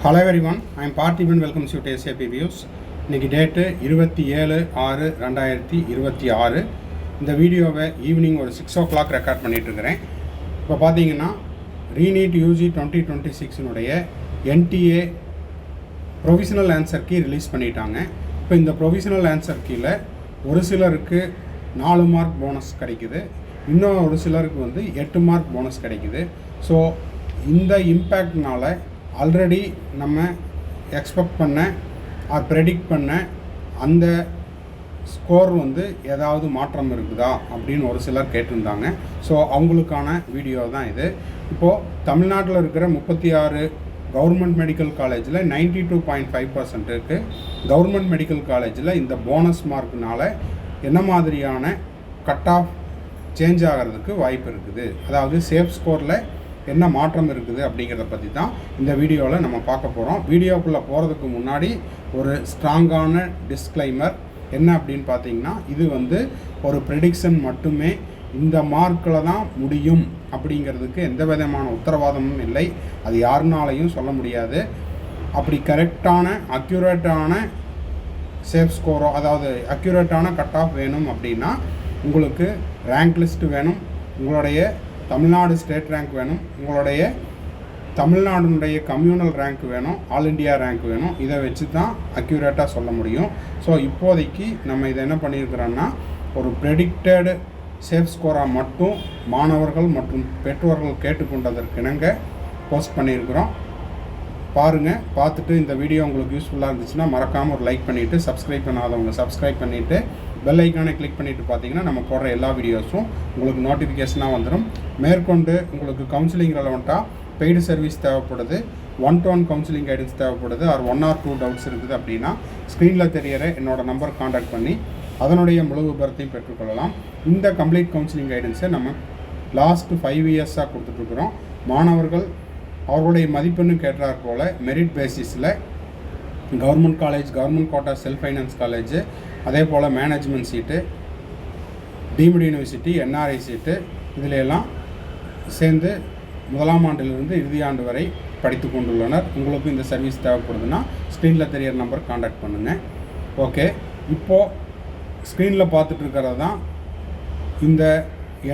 Hello everyone, I am Parthiban. Welcome to SAP Views. இன்னைக்கு date 27/6/2026. இந்த வீடியோவை evening ஒரு 6 o'clock ரெக்கார்ட் பண்ணிட்டு இருக்கிறேன். இப்போ பார்த்தீங்கன்னா re NEET UG 2026 NTA provisional answer key release பண்ணிட்டாங்க. இப்போ இந்த ப்ரொவிஷனல் ஆன்சர் கீயில் ஒரு சிலருக்கு 4 மார்க் போனஸ் கிடைக்குது, இன்னும் ஒரு சிலருக்கு வந்து 8 மார்க் போனஸ் கிடைக்குது. ஸோ இந்த இம்பேக்ட்னால ஆல்ரெடி நம்ம எக்ஸ்பெக்ட் பண்ண ஆர் ப்ரெடிக்ட் பண்ண அந்த ஸ்கோர் வந்து ஏதாவது மாற்றம் இருக்குதா அப்படின்னு ஒரு சிலர் கேட்டிருந்தாங்க. ஸோ அவங்களுக்கான வீடியோ தான் இது. இப்போது தமிழ்நாட்டில் இருக்கிற 36 கவர்மெண்ட் மெடிக்கல் காலேஜில் 92.5% இருக்குது. கவர்மெண்ட் மெடிக்கல் காலேஜில் இந்த போனஸ் மார்க்னால் என்ன மாதிரியான கட் ஆஃப் சேஞ்ச் ஆகிறதுக்கு வாய்ப்பு இருக்குது, அதாவது சேஃப் ஸ்கோரில் என்ன மாற்றம் இருக்குது அப்படிங்கிறத பற்றி தான் இந்த வீடியோவில் நம்ம பார்க்க போகிறோம். வீடியோக்குள்ளே போகிறதுக்கு முன்னாடி ஒரு ஸ்ட்ராங்கான டிஸ்க்ளைமர் என்ன அப்படின்னு பார்த்தீங்கன்னா, இது வந்து ஒரு ப்ரெடிக்ஷன் மட்டுமே, இந்த மார்க்கில் தான் முடியும் அப்படிங்கிறதுக்கு எந்த விதமான உத்தரவாதமும் இல்லை, அது யாருனாலையும் சொல்ல முடியாது. அப்படி கரெக்டான அக்யூரேட்டான சேஃப் ஸ்கோரோ, அதாவது அக்யூரேட்டான கட் ஆஃப் வேணும் அப்படின்னா உங்களுக்கு ரேங்க் லிஸ்ட்டு வேணும், உங்களுடைய தமிழ்நாடு ஸ்டேட் ரேங்க் வேணும், உங்களுடைய தமிழ்நாடுனுடைய கம்யூனல் ரேங்க் வேணும், ஆல் இண்டியா ரேங்க் வேணும். இதை வச்சு தான் அக்யூரேட்டாக சொல்ல முடியும். ஸோ இப்போதைக்கு நம்ம இதை என்ன பண்ணியிருக்கிறோன்னா, ஒரு ப்ரெடிக்டடு சேஃப் ஸ்கோராக மட்டும் மாணவர்கள் மற்றும் பெற்றோர்கள் கேட்டுக்கொண்டதற்கிணங்க போஸ்ட் பண்ணியிருக்கிறோம். பாருங்கள், பார்த்துட்டு இந்த வீடியோ உங்களுக்கு யூஸ்ஃபுல்லாக இருந்துச்சுன்னா மறக்காமல் ஒரு லைக் பண்ணிவிட்டு, சப்ஸ்கிரைப் பண்ணாதவங்க சப்ஸ்கிரைப் பண்ணிவிட்டு பெல் ஐக்கானை கிளிக் பண்ணிவிட்டு பார்த்தீங்கன்னா நம்ம போடுற எல்லா வீடியோஸும் உங்களுக்கு நோட்டிஃபிகேஷனாக வந்துடும். மேற்கொண்டு உங்களுக்கு கவுன்சிலிங் ரெலவெண்ட்டாக பெய்டு சர்வீஸ் தேவைப்படுது, 1-to-1 கவுன்சிலிங் கைடன்ஸ் தேவைப்படுது, ஆர் 1 or 2 டவுட்ஸ் இருக்குது அப்படின்னா ஸ்க்ரீனில் தெரியற என்னோடய நம்பர் காண்டாக்ட் பண்ணி அதனுடைய முழு விபரத்தையும் பெற்றுக்கொள்ளலாம். இந்த கம்ப்ளீட் கவுன்சிலிங் கைடன்ஸை நம்ம லாஸ்ட்டு 5 இயர்ஸாக கொடுத்துட்ருக்குறோம். மாணவர்கள் அவர்களுடைய மதிப்பெண்ணு கேட்டார் போல் மெரிட் பேசிஸில் government college, government quota self finance college, அதே போல் management seat, deemed university, NRI seat, இதில் எல்லாம் சேர்ந்து முதலாம் ஆண்டிலிருந்து இறுதி ஆண்டு வரை படித்து கொண்டுள்ளனர். உங்களுக்கு இந்த சர்வீஸ் தேவைப்படுதுன்னா ஸ்க்ரீனில் தெரியிற நம்பர் காண்டாக்ட் பண்ணுங்கள். ஓகே, இப்போது ஸ்க்ரீனில் பார்த்துட்டு இருக்கிறது தான் இந்த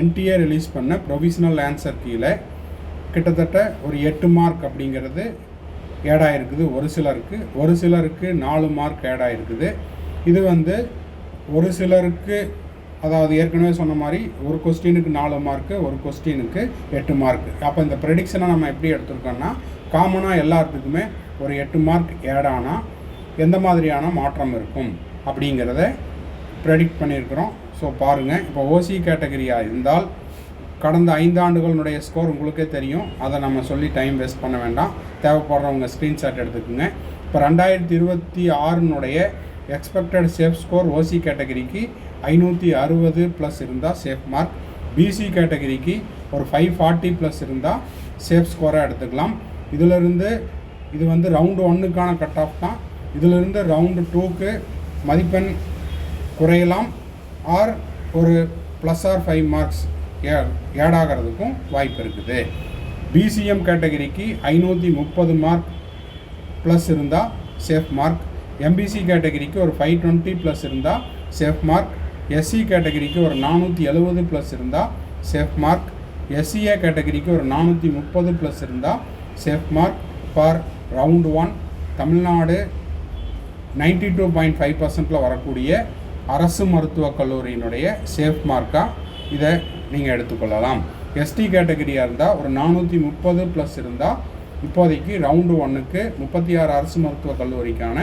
NTA ரிலீஸ் பண்ண ப்ரொவிஷனல் ஆன்சர் கீழே கிட்டத்தட்ட ஒரு 8 மார்க் அப்படிங்கிறது ஆட் ஆகிருக்குது ஒரு சிலருக்கு 4 மார்க் ஆட் ஆகிருக்குது. இது வந்து ஒரு சிலருக்கு, அதாவது ஏற்கனவே சொன்ன மாதிரி ஒரு கொஸ்டினுக்கு 4 மார்க்கு, ஒரு கொஸ்டினுக்கு 8 மார்க்கு. அப்போ இந்த ப்ரெடிக்ஷனை நம்ம எப்படி எடுத்துருக்கோன்னா, காமனாக எல்லாத்துக்குமே ஒரு 8 மார்க் ஆட் ஆனால் எந்த மாதிரியான மாற்றம் இருக்கும் அப்படிங்கிறத ப்ரெடிக்ட் பண்ணியிருக்கிறோம். ஸோ பாருங்கள், இப்போ OC கேட்டகரியாக இருந்தால் கடந்த 5 ஆண்டுகளுடைய ஸ்கோர் உங்களுக்கே தெரியும், அதை நம்ம சொல்லி டைம் வேஸ்ட் பண்ண வேண்டாம். தேவைப்படுறவங்க ஸ்க்ரீன்ஷாட் எடுத்துக்கோங்க. இப்போ 2026 எக்ஸ்பெக்டட் சேஃப் ஸ்கோர் OC கேட்டகரிக்கு 560+ இருந்தால் சேஃப் மார்க், BC கேட்டகரிக்கு ஒரு 540+ இருந்தால் சேஃப் ஸ்கோராக எடுத்துக்கலாம். இதிலிருந்து இது வந்து ரவுண்டு 1க்கான கட் ஆஃப் தான். இதிலிருந்து ரவுண்டு 2க்கு மதிப்பெண் குறையலாம், ஆர் ஒரு +5 மார்க்ஸ் ஆட் ஆகிறதுக்கும் வாய்ப்பு இருக்குது. BCM கேட்டகரிக்கு 530 மார்க் ப்ளஸ் இருந்தால் சேஃப் மார்க், MBC கேட்டகரிக்கு ஒரு 520+ இருந்தால் சேஃப் மார்க், SC கேட்டகரிக்கு ஒரு 470+ இருந்தால் சேஃப் மார்க், SCA கேட்டகரிக்கு ஒரு 430+ இருந்தால் safe mark. For round 1 Tamil Nadu 92.5% வரக்கூடிய அரசு மருத்துவக் கல்லூரியினுடைய சேஃப் மார்க்காக இதை நீங்கள் எடுத்துக்கொள்ளலாம். ST கேட்டகரியாக இருந்தால் ஒரு 430+ இருந்தால் இப்போதைக்கு ரவுண்டு 1க்கு 36 அரசு மருத்துவக் கல்லூரிக்கான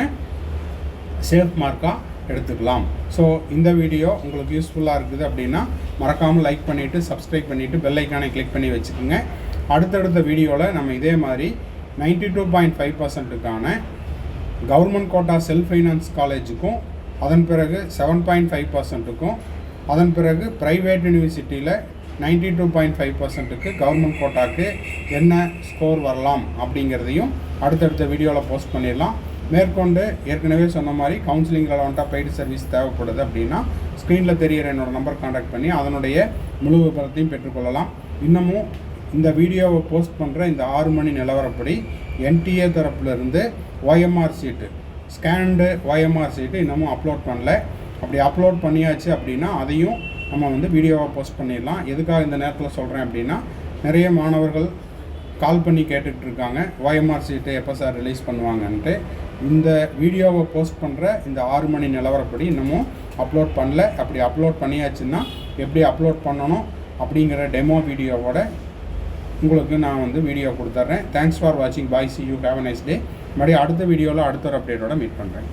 சேஃப் மார்க்காக எடுத்துக்கலாம். ஸோ இந்த வீடியோ உங்களுக்கு யூஸ்ஃபுல்லாக இருக்குது அப்படின்னா மறக்காமல் லைக் பண்ணிவிட்டு, சப்ஸ்கிரைப் பண்ணிவிட்டு பெல் ஐக்கானை கிளிக் பண்ணி வச்சுக்கோங்க. அடுத்தடுத்த வீடியோவில் நம்ம இதே மாதிரி 92.5%க்கான கவர்மெண்ட் கோட்டா செல்ஃப் ஃபைனான்ஸ் காலேஜுக்கும், அதன் பிறகு 7.5%க்கும், அதன் பிறகு ப்ரைவேட் யூனிவர்சிட்டியில் 92.5%க்கு கவர்மெண்ட் கோட்டாக்கு என்ன ஸ்கோர் வரலாம் அப்படிங்கிறதையும் அடுத்தடுத்த வீடியோவில் போஸ்ட் பண்ணிடலாம். மேற்கொண்டு ஏற்கனவே சொன்ன மாதிரி கவுன்சிலிங் ரெலவெண்ட்டாக பெய்டு சர்வீஸ் தேவைப்படுது அப்படின்னா ஸ்க்ரீனில் தெரிகிற என்னோடய நம்பர் காண்டாக்ட் பண்ணி அதனுடைய முழு விபரத்தையும் பெற்றுக்கொள்ளலாம். இன்னமும் இந்த வீடியோவை போஸ்ட் பண்ணுற இந்த 6 மணி நிலவரப்படி என்டிஏ தரப்புலேருந்து ஓஎம்ஆர் சீட்டு ஸ்கேன்டு ஓஎம்ஆர் சீட்டு இன்னமும் அப்லோட் பண்ணல. அப்படி அப்லோட் பண்ணியாச்சு அப்படின்னா அதையும் நம்ம வந்து வீடியோவை போஸ்ட் பண்ணிடலாம். எதுக்காக இந்த நேரத்தில் சொல்கிறேன் அப்படின்னா, நிறைய மாணவர்கள் கால் பண்ணி கேட்டுக்கிட்டு இருக்காங்க ஓஎம்ஆர் சீட்டு எப்போ சார் ரிலீஸ் பண்ணுவாங்கன்ட்டு. இந்த வீடியோவை போஸ்ட் பண்ணுற இந்த 6 மணி நிலவரப்படி இன்னமும் அப்லோட் பண்ணல. அப்படி அப்லோட் பண்ணியாச்சுன்னா எப்படி அப்லோட் பண்ணணும் அப்படிங்கிற டெமோ வீடியோவோட உங்களுக்கு நான் வந்து வீடியோ கொடுத்துட்றேன். தேங்க்ஸ் ஃபார் வாட்சிங். Bye, see you, have a nice day. மறுபடியும் அடுத்த வீடியோவில் அடுத்த ஒரு அப்டேட்டோட மீட் பண்ணுறேன்.